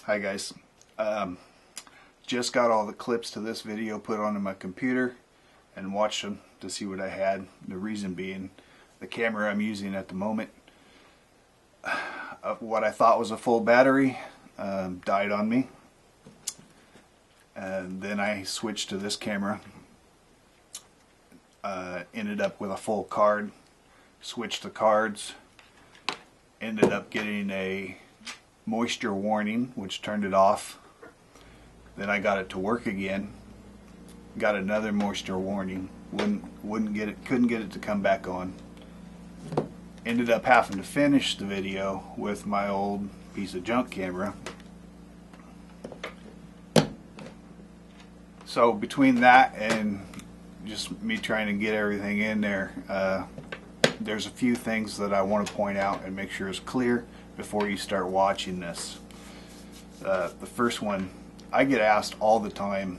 Hi guys, just got all the clips to this video put onto my computer and watched them to see what I had. The reason being, the camera I'm using at the moment, what I thought was a full battery, died on me. And then I switched to this camera, ended up with a full card, switched the cards, ended up getting a moisture warning, which turned it off. Then I got it to work again, got another moisture warning, couldn't get it to come back on. Ended up having to finish the video with my old piece of junk camera. So between that and just me trying to get everything in there, there's a few things that I want to point out and make sure is clear before you start watching this. The first one, I get asked all the time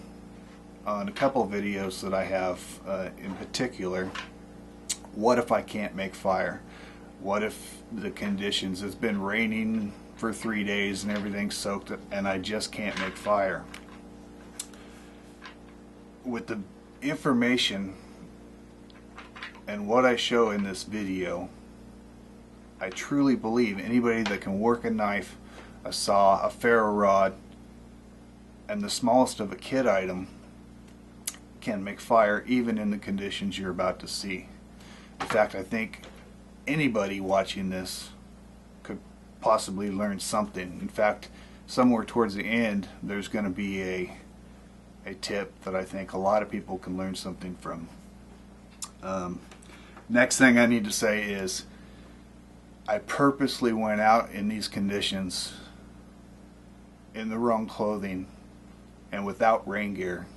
on a couple of videos that I have in particular, what if I can't make fire? What if the conditions, it's been raining for 3 days and everything's soaked and I just can't make fire? With the information and what I show in this video, I truly believe anybody that can work a knife, a saw, a ferro rod, and the smallest of a kit item can make fire even in the conditions you're about to see. In fact, I think anybody watching this could possibly learn something. In fact, somewhere towards the end there's going to be a tip that I think a lot of people can learn something from. Next thing I need to say is I purposely went out in these conditions in the wrong clothing and without rain gear.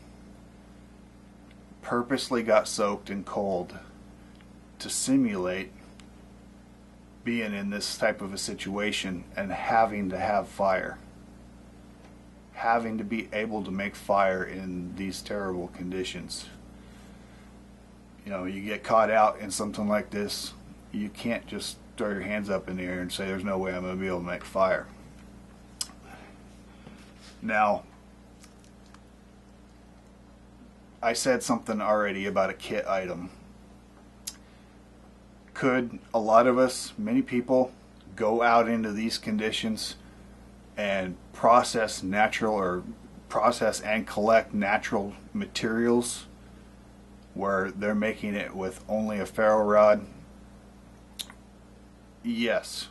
Purposely got soaked and cold to simulate being in this type of a situation and having to have fire. Having to be able to make fire in these terrible conditions. You know, you get caught out in something like this, you can't just throw your hands up in the air and say there's no way I'm going to be able to make fire. Now, I said something already about a kit item. Could a lot of us, many people, go out into these conditions and process and collect natural materials where they're making it with only a ferro rod? Yes.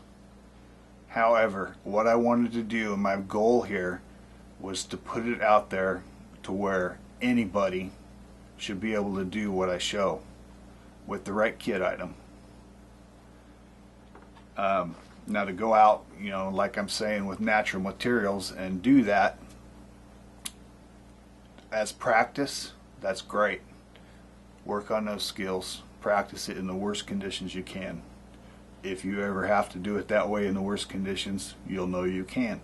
However, what I wanted to do, and my goal here, was to put it out there to where anybody should be able to do what I show with the right kit item. Now to go out, you know, like I'm saying, with natural materials and do that as practice, that's great. Work on those skills, practice it in the worst conditions you can. If you ever have to do it that way in the worst conditions, you'll know you can.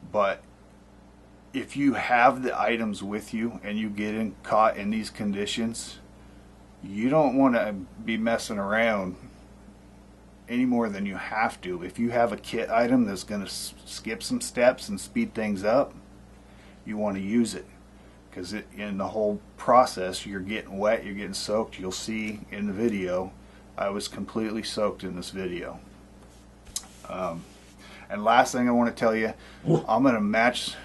But if you have the items with you and you get caught in these conditions, you don't want to be messing around any more than you have to. If you have a kit item that's going to skip some steps and speed things up, you want to use it, because in the whole process you're getting wet, you're getting soaked. You'll see in the video I was completely soaked in this video. And last thing I want to tell you, I'm going to match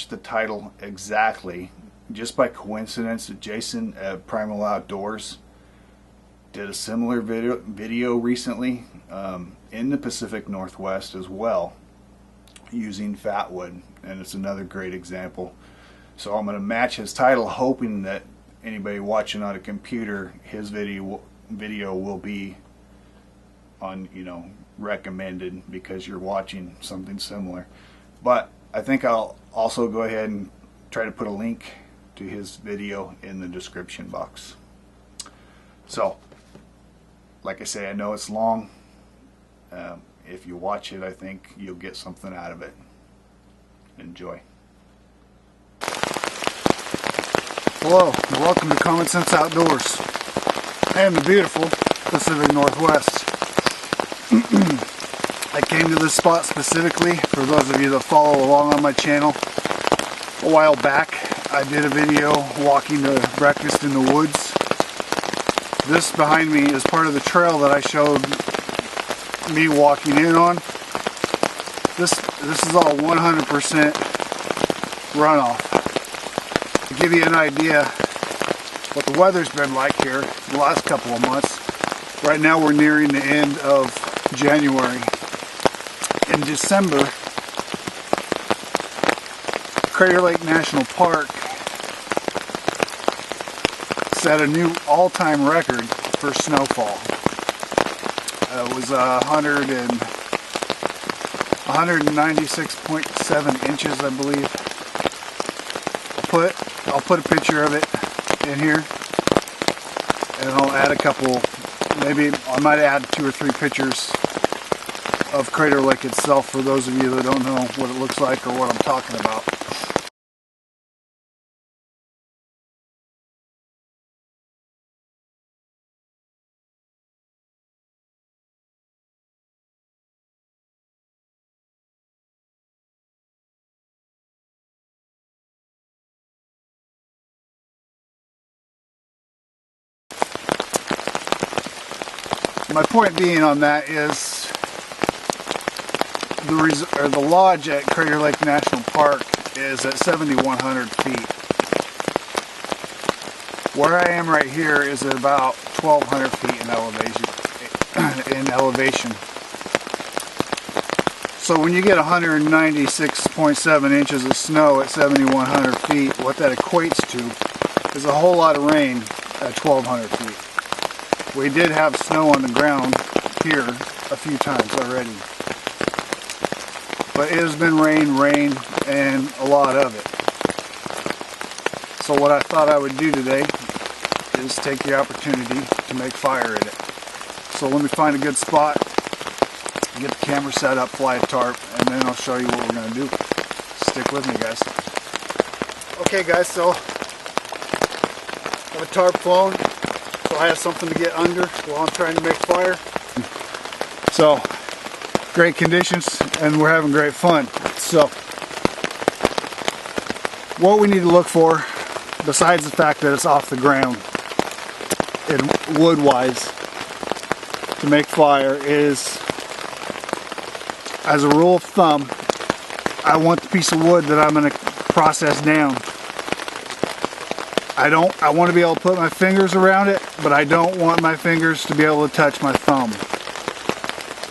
the title exactly, just by coincidence. Jason at Primal Outdoors did a similar video recently in the Pacific Northwest as well, using fat wood, and it's another great example. So I'm going to match his title, hoping that anybody watching on a computer, his video will be on, you know, recommended because you're watching something similar. But I think I'll also go ahead and try to put a link to his video in the description box. So, like I say, I know it's long. If you watch it, I think you'll get something out of it. Enjoy. Hello, and welcome to Common Sense Outdoors and the beautiful Pacific Northwest. I came to this spot specifically for those of you that follow along on my channel. A while back I did a video walking to breakfast in the woods. This behind me is part of the trail that I showed me walking in on. This is all 100% runoff. To give you an idea what the weather's been like here the last couple of months. Right now we're nearing the end of January. In December, Crater Lake National Park set a new all-time record for snowfall. It was 196.7 inches, I believe. I'll put a picture of it in here, and I'll add a couple. Maybe I might add 2 or 3 pictures of Crater Lake itself for those of you that don't know what it looks like or what I'm talking about. My point being on that is the lodge at Crater Lake National Park is at 7,100 feet. Where I am right here is at about 1,200 feet in elevation. So when you get 196.7 inches of snow at 7,100 feet, what that equates to is a whole lot of rain at 1,200 feet. We did have snow on the ground here a few times already. But it has been rain, and a lot of it. So what I thought I would do today is take the opportunity to make fire in it. So let me find a good spot, get the camera set up, fly a tarp, and then I'll show you what we're going to do. Stick with me, guys. Okay guys, so I have a tarp flown. So I have something to get under while I'm trying to make fire. So, great conditions, and we're having great fun. So, what we need to look for, besides the fact that it's off the ground, and wood-wise, to make fire is, as a rule of thumb, I want the piece of wood that I'm going to process down. I want to be able to put my fingers around it, but I don't want my fingers to be able to touch my thumb.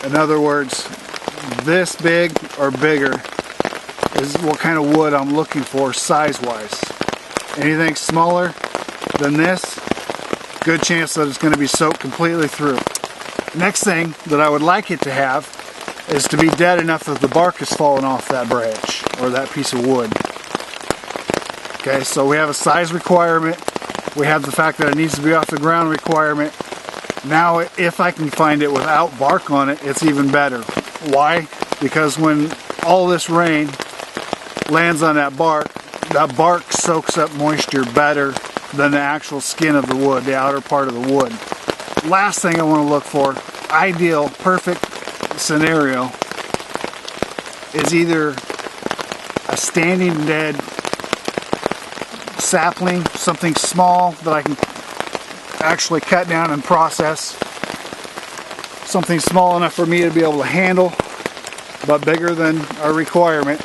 In other words, this big or bigger is what kind of wood I'm looking for size-wise. Anything smaller than this, good chance that it's going to be soaked completely through. Next thing that I would like it to have is to be dead enough that the bark is falling off that branch or that piece of wood. Okay, so we have a size requirement, we have the fact that it needs to be off the ground requirement. Now if I can find it without bark on it, it's even better. Why? Because when all this rain lands on that bark soaks up moisture better than the actual skin of the wood, the outer part of the wood. Last thing I want to look for, ideal, perfect scenario, is either a standing dead sapling, something small that I can actually cut down and process, something small enough for me to be able to handle, but bigger than our requirement,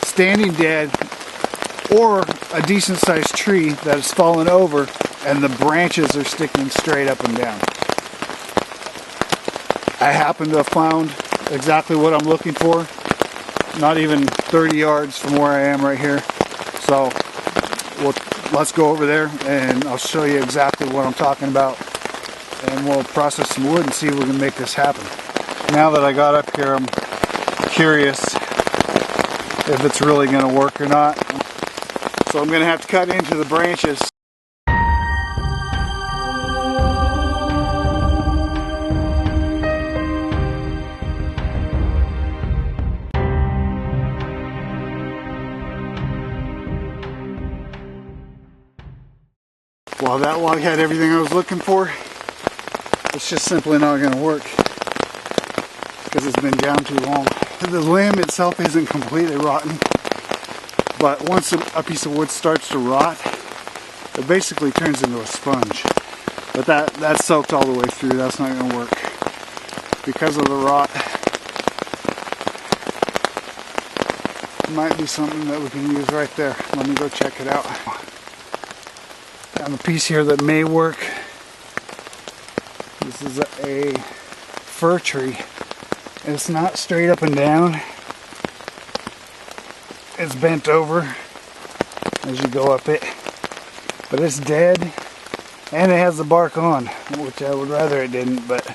standing dead, or a decent sized tree that has fallen over and the branches are sticking straight up and down. I happen to have found exactly what I'm looking for, not even 30 yards from where I am right here. So let's go over there and I'll show you exactly what I'm talking about, and we'll process some wood and see if we can make this happen. Now that I got up here, I'm curious if it's really going to work or not. So I'm going to have to cut into the branches. Well, that log had everything I was looking for. It's just simply not going to work. because it's been down too long. The limb itself isn't completely rotten, but once a piece of wood starts to rot, it basically turns into a sponge. But that's soaked all the way through. That's not going to work because of the rot. Might be something that we can use right there. Let me go check it out. And the piece here that may work, this is a fir tree. It's not straight up and down. It's bent over as you go up it. But it's dead. And it has the bark on, which I would rather it didn't, but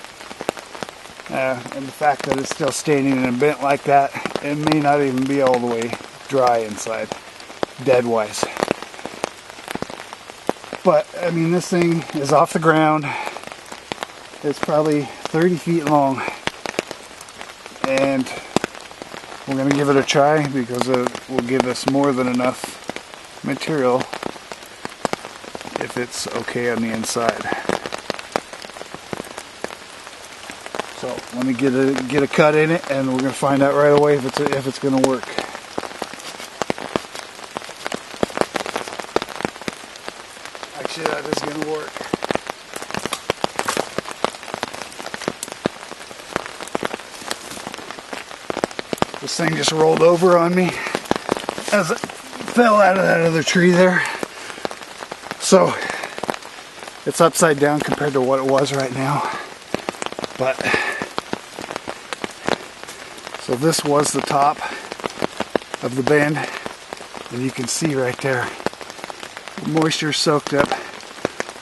and the fact that it's still standing and bent like that, it may not even be all the way dry inside, dead-wise. But, I mean, this thing is off the ground. It's probably 30 feet long. And we're going to give it a try because it will give us more than enough material if it's okay on the inside. So let me get a cut in it, and we're going to find out right away if it's going to work. Actually, that is going to work. This thing just rolled over on me as it fell out of that other tree there. So it's upside down compared to what it was right now. But so this was the top of the bend, and you can see right there, moisture soaked up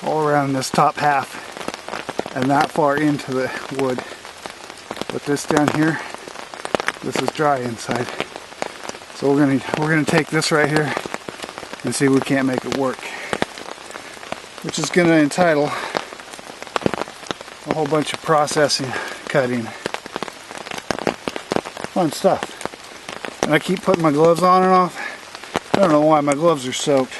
all around this top half and that far into the wood. But this down here, this is dry inside. So we're gonna take this right here and see if we can't make it work, which is gonna entitle a whole bunch of processing, cutting, fun stuff. And I keep putting my gloves on and off. I don't know why my gloves are soaked.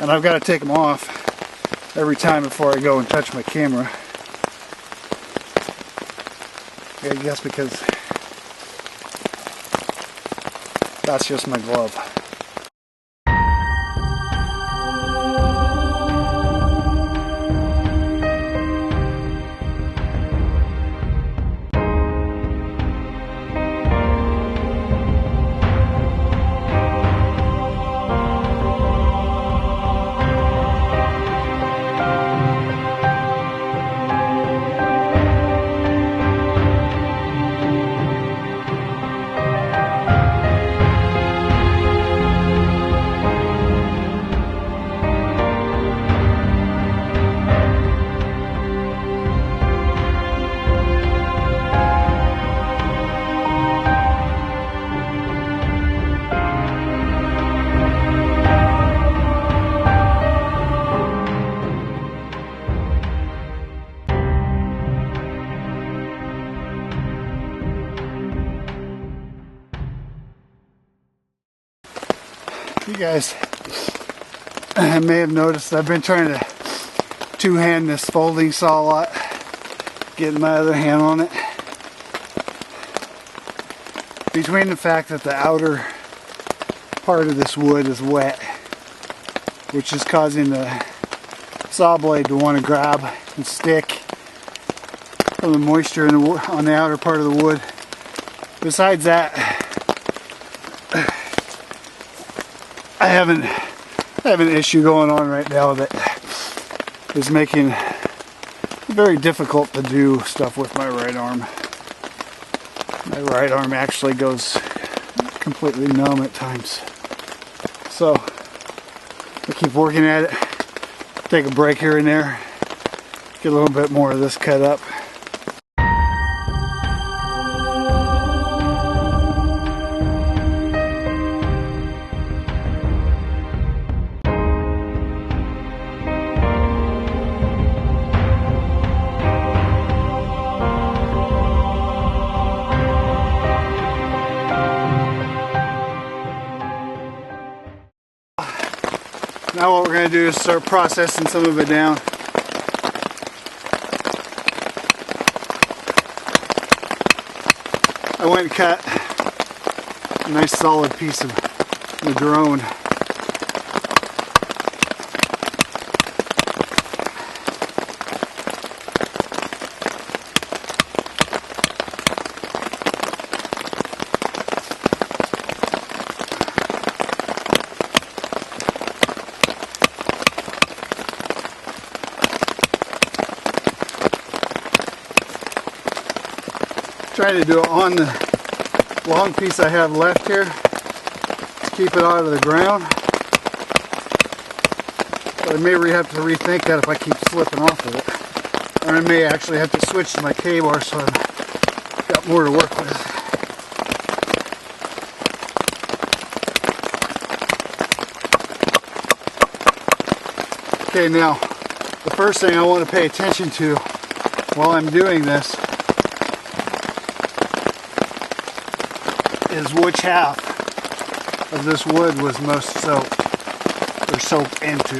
And I've got to take them off every time before I go and touch my camera. I guess because that's just my glove. You guys may have noticed I've been trying to two-hand this folding saw a lot, getting my other hand on it. Between the fact that the outer part of this wood is wet, which is causing the saw blade to want to grab and stick from the moisture in on the outer part of the wood. Besides that, I have an issue going on right now that is making it very difficult to do stuff with my right arm. My right arm actually goes completely numb at times. So I keep working at it, take a break here and there, get a little bit more of this cut up. Now what we're going to do is start processing some of it down. I went and cut a nice solid piece of madrone. Trying to do it on the long piece I have left here to keep it out of the ground. But I may have to rethink that if I keep slipping off of it. Or I may actually have to switch to my K-bar so I've got more to work with. Okay, now the first thing I want to pay attention to while I'm doing this is which half of this wood was most soaked or soaked into.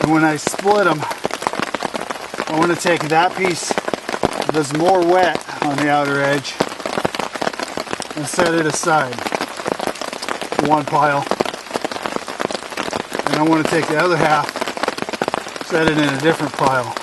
And when I split them, I want to take that piece that's more wet on the outer edge and set it aside, one pile. And I want to take the other half, set it in a different pile.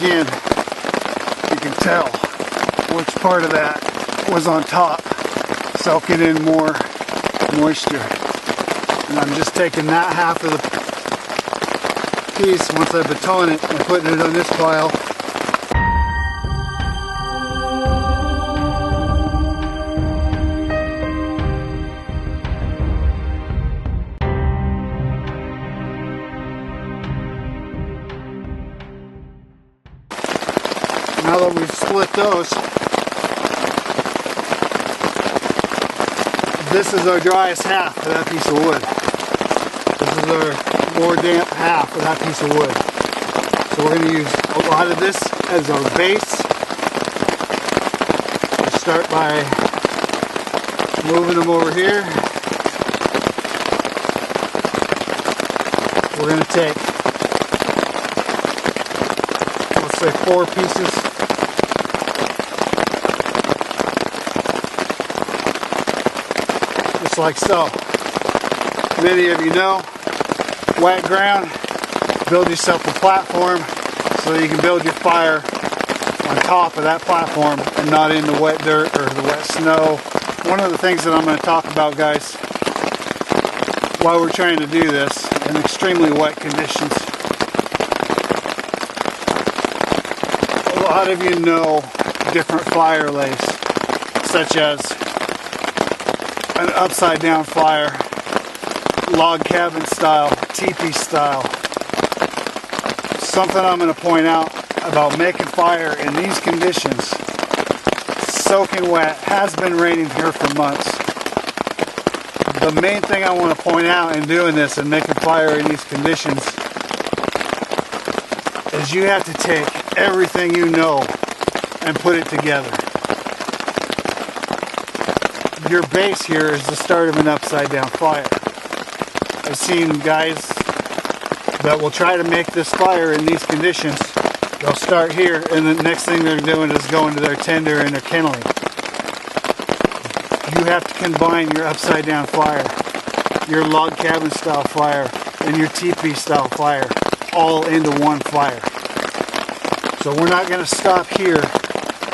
Again, you can tell which part of that was on top, soaking in more moisture. And I'm just taking that half of the piece, once I baton it, and putting it on this pile. Now that we've split those, this is our driest half of that piece of wood. This is our more damp half of that piece of wood. So we're going to use a lot of this as our base. We'll start by moving them over here. We're going to take, let's say, 4 pieces. Just like so. Many of you know, wet ground, build yourself a platform so you can build your fire on top of that platform and not in the wet dirt or the wet snow. One of the things that I'm going to talk about, guys, while we're trying to do this in extremely wet conditions. A lot of you know different fire lays, such as an upside down fire, log cabin style, teepee style. Something I'm going to point out about making fire in these conditions, soaking wet, has been raining here for months. The main thing I want to point out in doing this and making fire in these conditions is you have to take everything you know and put it together. Your base here is the start of an upside down fire. I've seen guys that will try to make this fire in these conditions. They'll start here and the next thing they're doing is going to their tender and their kindling. You have to combine your upside down fire, your log cabin style fire, and your teepee style fire all into one fire. So we're not going to stop here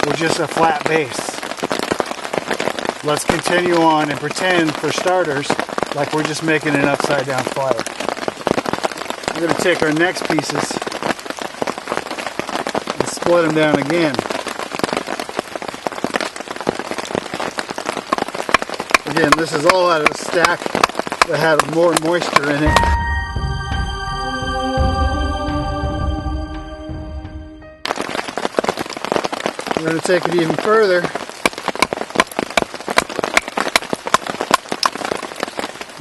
with just a flat base. Let's continue on and pretend, for starters, like we're just making an upside down fire. We're going to take our next pieces and split them down again. Again, this is all out of a stack that had more moisture in it. We're going to take it even further.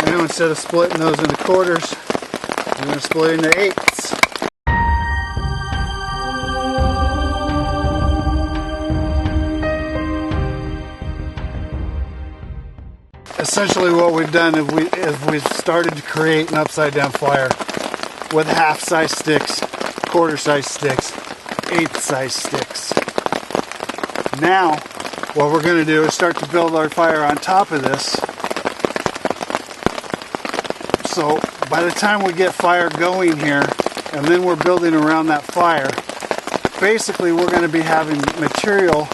Now instead of splitting those into quarters, we're going to split into eighths. Essentially what we've done is we've started to create an upside down fire with half size sticks, quarter size sticks, eighth size sticks. Now what we're going to do is start to build our fire on top of this. So by the time we get fire going here, and then we're building around that fire, basically we're going to be having material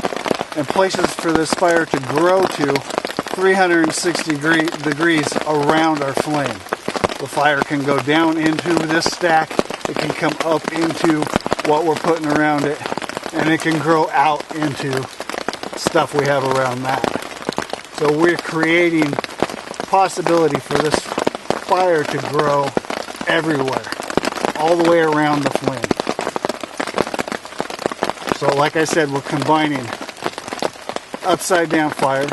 and places for this fire to grow to 360 degrees around our flame. The fire can go down into this stack, it can come up into what we're putting around it, and it can grow out into stuff we have around that. So we're creating possibility for this fire to grow everywhere, all the way around the flame. So like I said, we're combining upside down fire.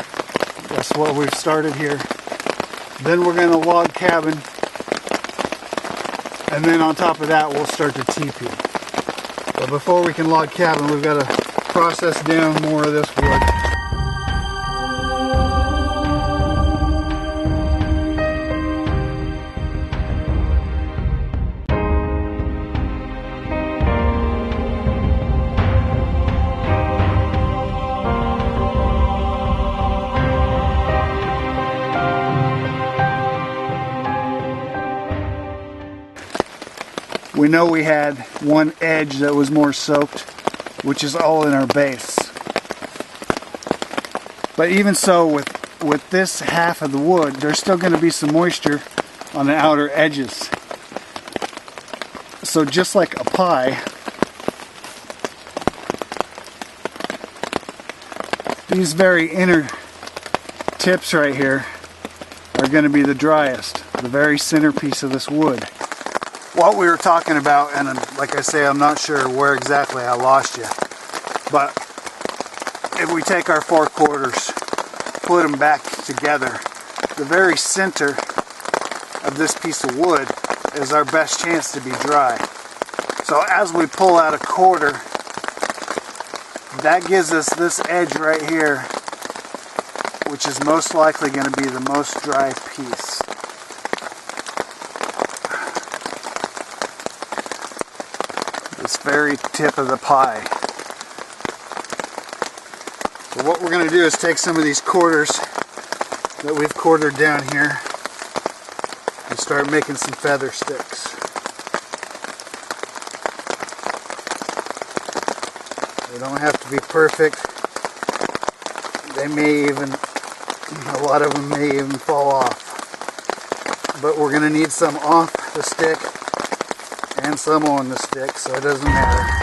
That's what we've started here. Then we're going to log cabin, and then on top of that we'll start to teepee. But before we can log cabin, we've got to process down more of this wood. We know we had one edge that was more soaked, which is all in our base. But even so, with this half of the wood, there's still going to be some moisture on the outer edges. So just like a pie, these very inner tips right here are going to be the driest, the very centerpiece of this wood. What we were talking about, and like I say, I'm not sure where exactly I lost you, but if we take our 4 quarters, put them back together, the very center of this piece of wood is our best chance to be dry. So as we pull out a quarter, that gives us this edge right here, which is most likely going to be the most dry piece. This very tip of the pie. So what we're going to do is take some of these quarters that we've quartered down here and start making some feather sticks. They don't have to be perfect. They may even, a lot of them may even fall off. But we're going to need some off the stick and some on the stick, so it doesn't matter.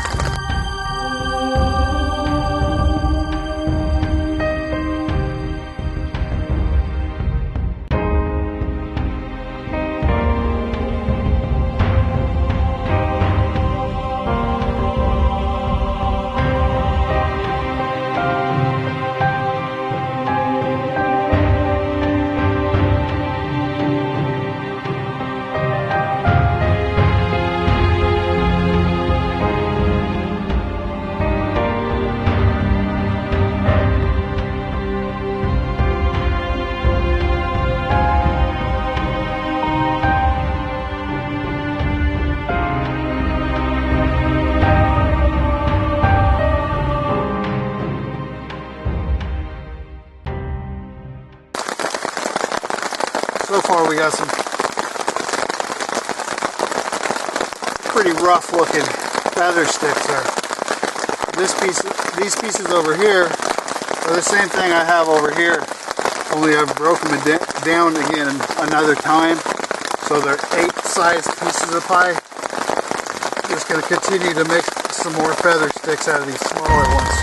So far we got some pretty rough looking feather sticks there. These pieces over here are the same thing I have over here, only I've broken them down again another time. So they're 8-sized pieces of pie. Just going to continue to make some more feather sticks out of these smaller ones.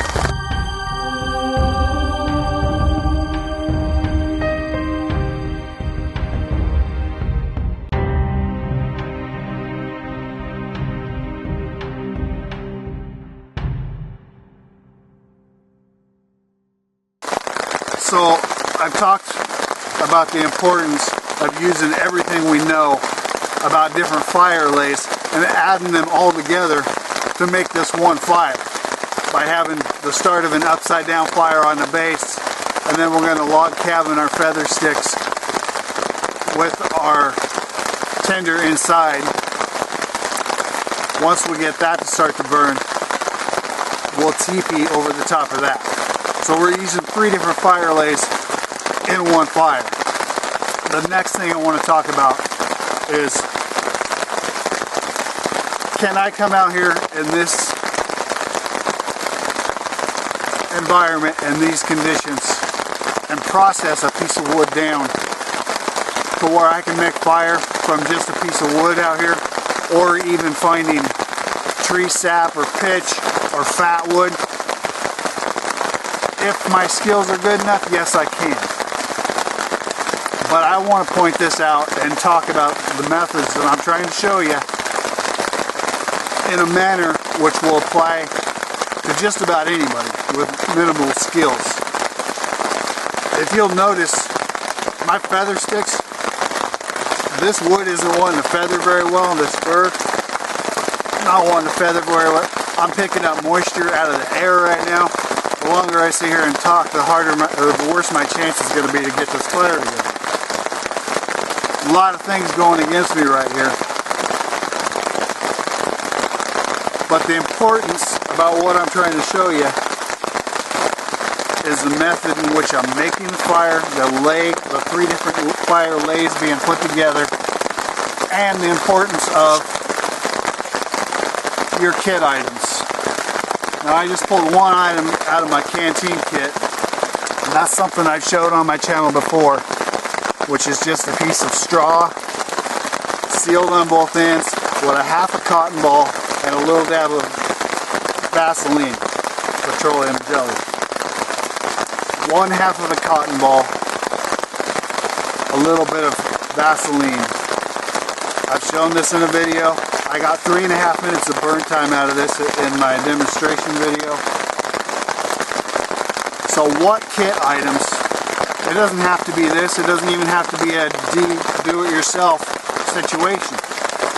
I've talked about the importance of using everything we know about different fire lays and adding them all together to make this one fire. By having the start of an upside down fire on the base, and then we're going to log cabin our feather sticks with our tinder inside. Once we get that to start to burn, we'll teepee over the top of that. So we're using 3 different fire lays in one fire. The next thing I want to talk about is, can I come out here in this environment and these conditions and process a piece of wood down to where I can make fire from just a piece of wood out here, or even finding tree sap or pitch or fat wood? If my skills are good enough, yes, I can. But I want to point this out and talk about the methods that I'm trying to show you in a manner which will apply to just about anybody with minimal skills. If you'll notice, my feather sticks, this wood isn't wanting to feather very well, this fir, not wanting to feather very well. I'm picking up moisture out of the air right now. The longer I sit here and talk, the worse my chance is going to be to get this fire together. A lot of things going against me right here. But the importance about what I'm trying to show you is the method in which I'm making the fire, the 3 different fire lays being put together, and the importance of your kit items. Now I just pulled one item out of my canteen kit, and that's something I've showed on my channel before, which is just a piece of straw, sealed on both ends, with a half a cotton ball and a little dab of Vaseline, petroleum jelly. 1/2 of a cotton ball, a little bit of Vaseline. I've shown this in a video. I got 3.5 minutes of burn time out of this in my demonstration video. So what kit items? It doesn't have to be this. It doesn't even have to be a do-it-yourself situation.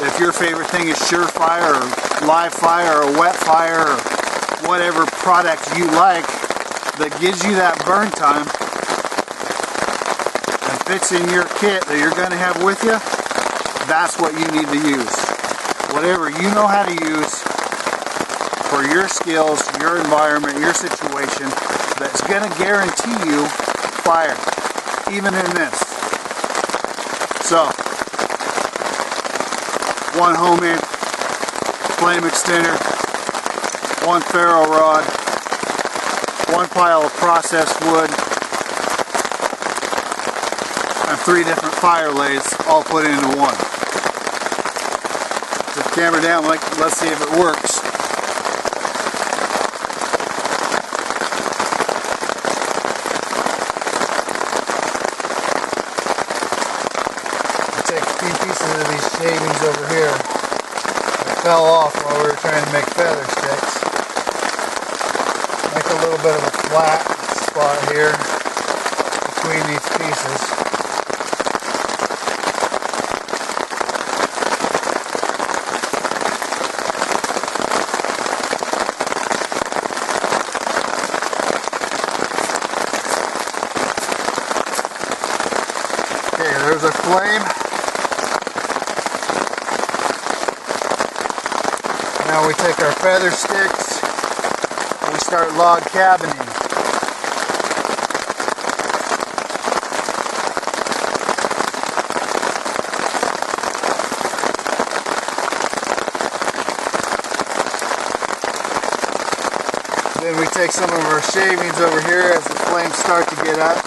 If your favorite thing is Surefire or Live Fire or Wet Fire or whatever product you like that gives you that burn time and fits in your kit that you're going to have with you, that's what you need to use. Whatever you know how to use for your skills, your environment, your situation, that's going to guarantee you fire, even in this. So, 1 homemade flame extender, 1 ferro rod, 1 pile of processed wood, and 3 different fire lays all put into one. Put the camera down, let's see if it works. Take a few pieces of these shavings over here that fell off while we were trying to make feather sticks. Make a little bit of a flat spot here between these pieces. Okay, there's our flame. Now we take our feather sticks and we start log cabining. Then we take some of our shavings over here as the flames start to get up.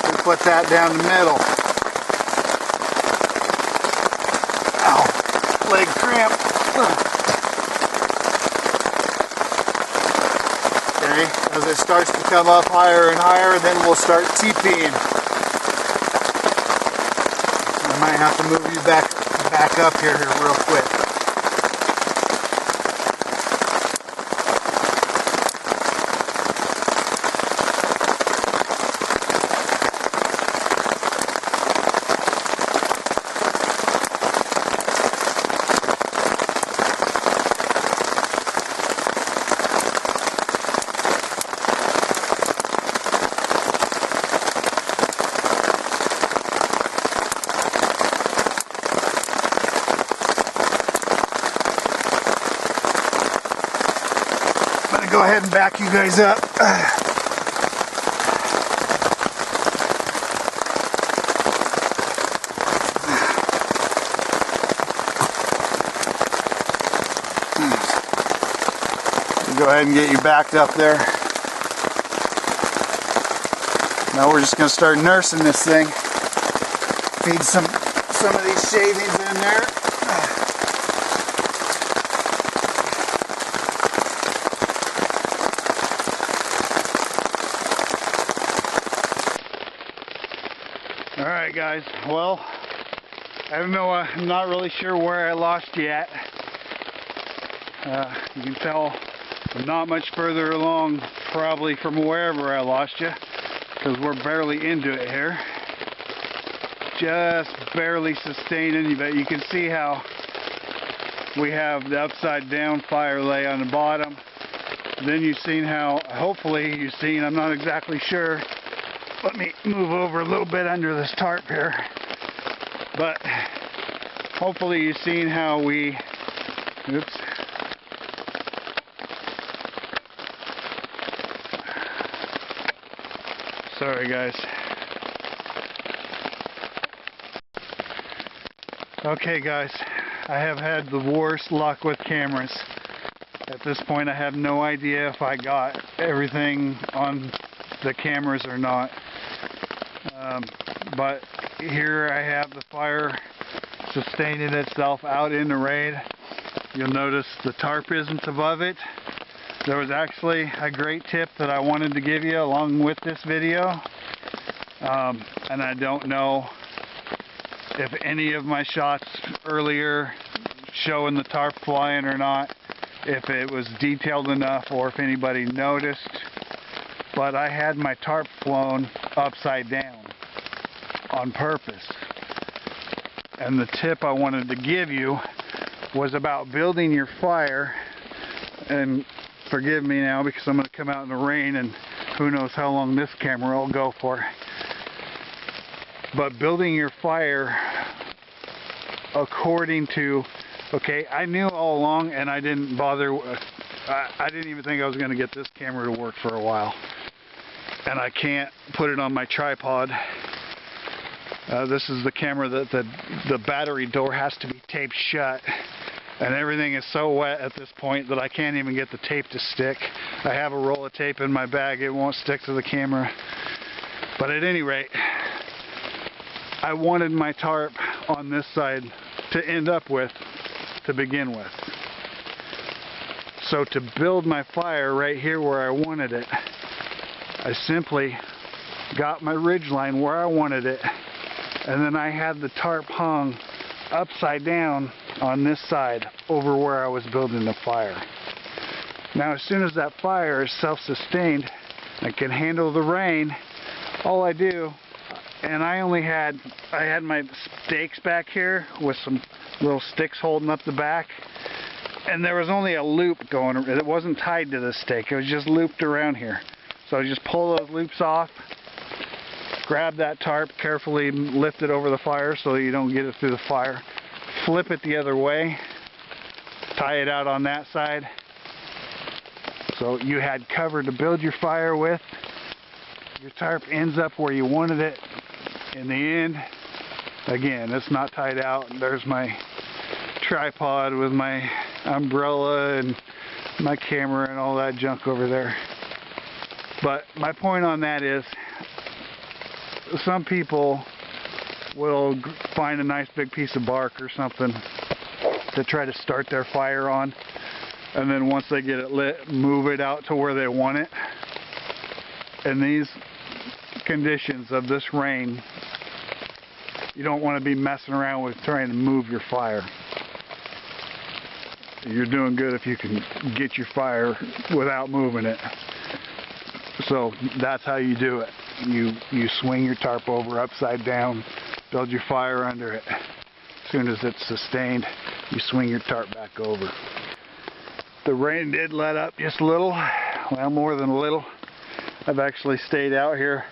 We put that down the middle. Ow, leg cramp. Okay, as it starts to come up higher and higher, then we'll start teepeeing. I might have to move you back up here real quick. go ahead and back you guys up. Go ahead and get you backed up there. Now we're just going to start nursing this thing. Feed some of these shavings in there. Alright guys, well, I don't know, I'm not really sure where I lost you at. You can tell I'm not much further along probably from wherever I lost you, because we're barely into it here. Just barely sustaining, but you can see how we have the upside down fire lay on the bottom. Then you've seen how, hopefully you've seen, I'm not exactly sure. Let me move over a little bit under this tarp here. But hopefully you've seen how we, oops. Sorry guys. Okay guys, I have had the worst luck with cameras. At this point I have no idea if I got everything on the cameras or not. But here I have the fire sustaining itself out in the rain. You'll notice the tarp isn't above it. There was actually a great tip that I wanted to give you along with this video. And I don't know if any of my shots earlier showing the tarp flying or not, if it was detailed enough or if anybody noticed. But I had my tarp flown upside down on purpose. And the tip I wanted to give you was about building your fire, and forgive me now because I'm going to come out in the rain and who knows how long this camera will go for. But building your fire according to, okay, I knew all along and I didn't bother, I didn't even think I was going to get this camera to work for a while. And I can't put it on my tripod. This is the camera that the battery door has to be taped shut. And everything is so wet at this point that I can't even get the tape to stick. I have a roll of tape in my bag, it won't stick to the camera. But at any rate, I wanted my tarp on this side to end up with to begin with. So to build my fire right here where I wanted it, I simply got my ridge line where I wanted it, and then I had the tarp hung upside down on this side over where I was building the fire. Now as soon as that fire is self-sustained and can handle the rain, all I do, and I had my stakes back here with some little sticks holding up the back, and there was only a loop going, it wasn't tied to the stake, it was just looped around here. So I just pull those loops off, grab that tarp, carefully lift it over the fire so that you don't get it through the fire, flip it the other way, tie it out on that side. So you had cover to build your fire with. Your tarp ends up where you wanted it in the end. Again, it's not tied out. There's my tripod with my umbrella and my camera and all that junk over there. But my point on that is, some people will find a nice big piece of bark or something to try to start their fire on, and then once they get it lit, move it out to where they want it. In these conditions of this rain, you don't want to be messing around with trying to move your fire. You're doing good if you can get your fire without moving it. So that's how you do it. You swing your tarp over upside down, build your fire under it. As soon as it's sustained, you swing your tarp back over. The rain did let up just a little, well, more than a little. I've actually stayed out here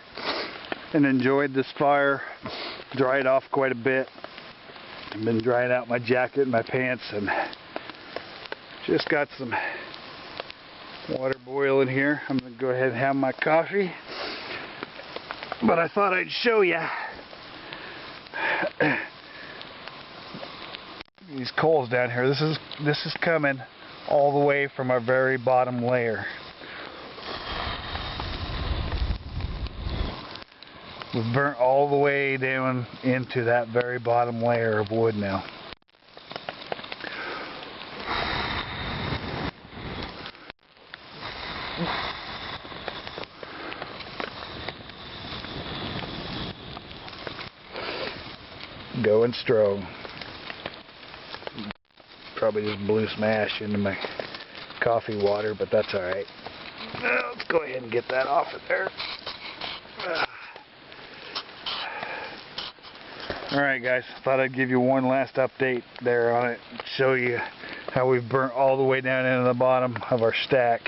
and enjoyed this fire, dried off quite a bit. I've been drying out my jacket and my pants, and just got some Water boiling here. I'm going to go ahead and have my coffee. But I thought I'd show you these coals down here. This is coming all the way from our very bottom layer. We've burnt all the way down into that very bottom layer of wood now. Going strong. Probably just blew some ash into my coffee water, but that's alright. Let's go ahead and get that off of there. Alright guys, thought I'd give you one last update there on it. Show you how we've burnt all the way down into the bottom of our stack.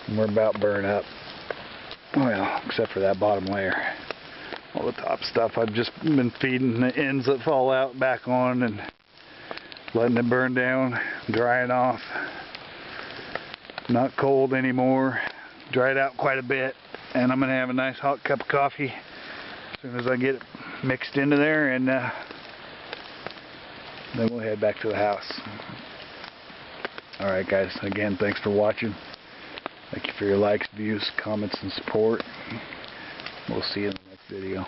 And we're about burned up. Well, except for that bottom layer. All the top stuff I've just been feeding the ends that fall out back on and letting it burn down, drying off. Not cold anymore. Dried out quite a bit, and I'm gonna have a nice hot cup of coffee as soon as I get it mixed into there, and then we'll head back to the house. Alright guys, again, thanks for watching. Thank you for your likes, views, comments, and support. We'll see you in the next video.